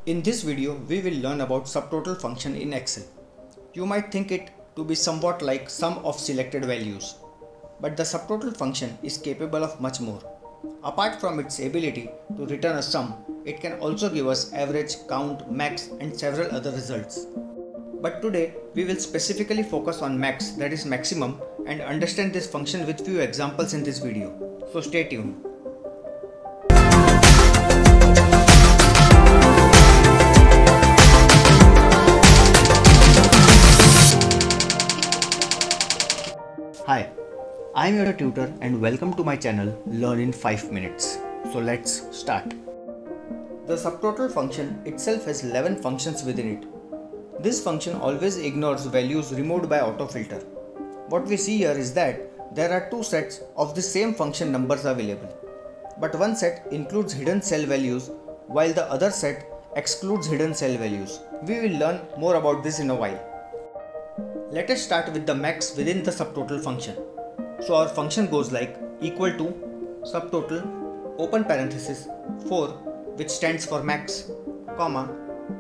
In this video, we will learn about subtotal function in Excel. You might think it to be somewhat like sum of selected values, but the subtotal function is capable of much more. Apart from its ability to return a sum, it can also give us average, count, max and several other results. But today, we will specifically focus on max, that is maximum, and understand this function with few examples in this video. So stay tuned. Hi, I am your tutor and welcome to my channel Learn in 5 minutes. So let's start. The subtotal function itself has 11 functions within it. This function always ignores values removed by autofilter. What we see here is that there are two sets of the same function numbers available. But one set includes hidden cell values while the other set excludes hidden cell values. We will learn more about this in a while. Let us start with the max within the subtotal function. So our function goes like equal to subtotal open parenthesis 4 which stands for max, comma,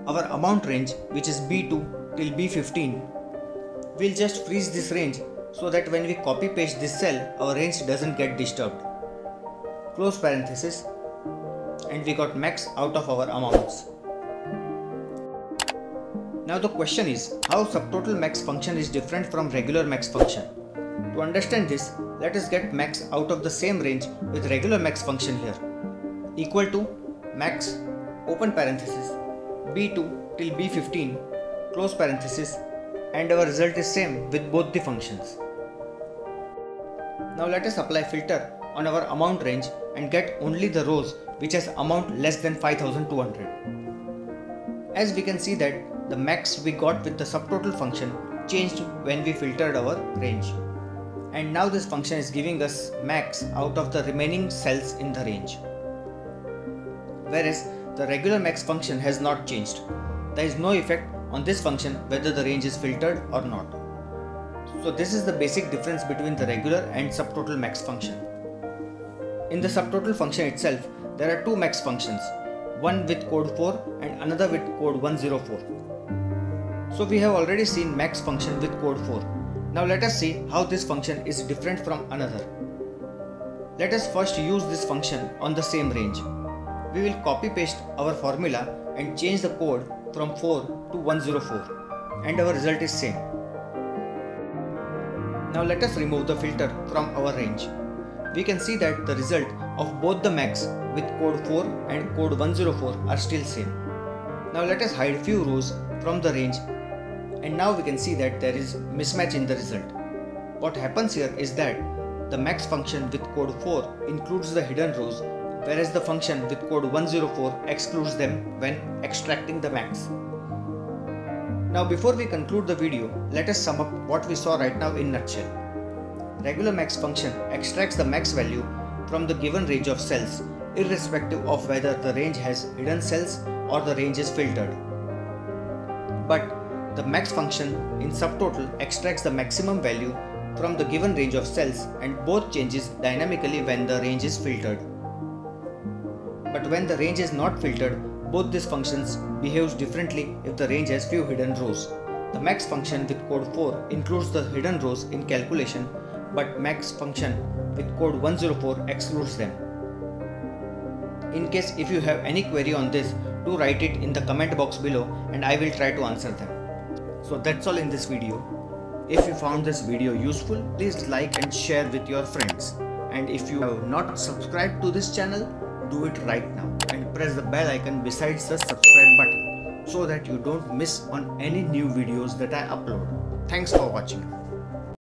our amount range which is B2 till B15. We'll just freeze this range so that when we copy paste this cell our range doesn't get disturbed. Close parenthesis, and we got max out of our amounts. Now the question is how subtotal max function is different from regular max function. To understand this, let us get max out of the same range with regular max function here. Equal to max open parenthesis B2 till B15 close parenthesis, and our result is same with both the functions. Now let us apply filter on our amount range and get only the rows which has amount less than 5200. As we can see that the max we got with the subtotal function changed when we filtered our range. And now this function is giving us max out of the remaining cells in the range. Whereas the regular max function has not changed. There is no effect on this function whether the range is filtered or not. So this is the basic difference between the regular and subtotal max function. In the subtotal function itself, there are two max functions, one with code 4 and another with code 104. So we have already seen max function with code 4. Now let us see how this function is different from another. Let us first use this function on the same range. We will copy paste our formula and change the code from 4 to 104 and our result is same. Now let us remove the filter from our range. We can see that the result of both the max with code 4 and code 104 are still same. Now let us hide few rows from the range, and now we can see that there is mismatch in the result. What happens here is that the max function with code 4 includes the hidden rows, whereas the function with code 104 excludes them when extracting the max. Now before we conclude the video, let us sum up what we saw right now in nutshell. Regular max function extracts the max value from the given range of cells, irrespective of whether the range has hidden cells or the range is filtered. But the max function in subtotal extracts the maximum value from the given range of cells and both changes dynamically when the range is filtered. But when the range is not filtered, both these functions behaves differently if the range has few hidden rows. The max function with code 4 includes the hidden rows in calculation, but max function with code 104 excludes them. In case if you have any query on this, do write it in the comment box below and I will try to answer them. So that's all in this video. If you found this video useful, please like and share with your friends. And if you have not subscribed to this channel, do it right now and press the bell icon besides the subscribe button so that you don't miss on any new videos that I upload. Thanks for watching.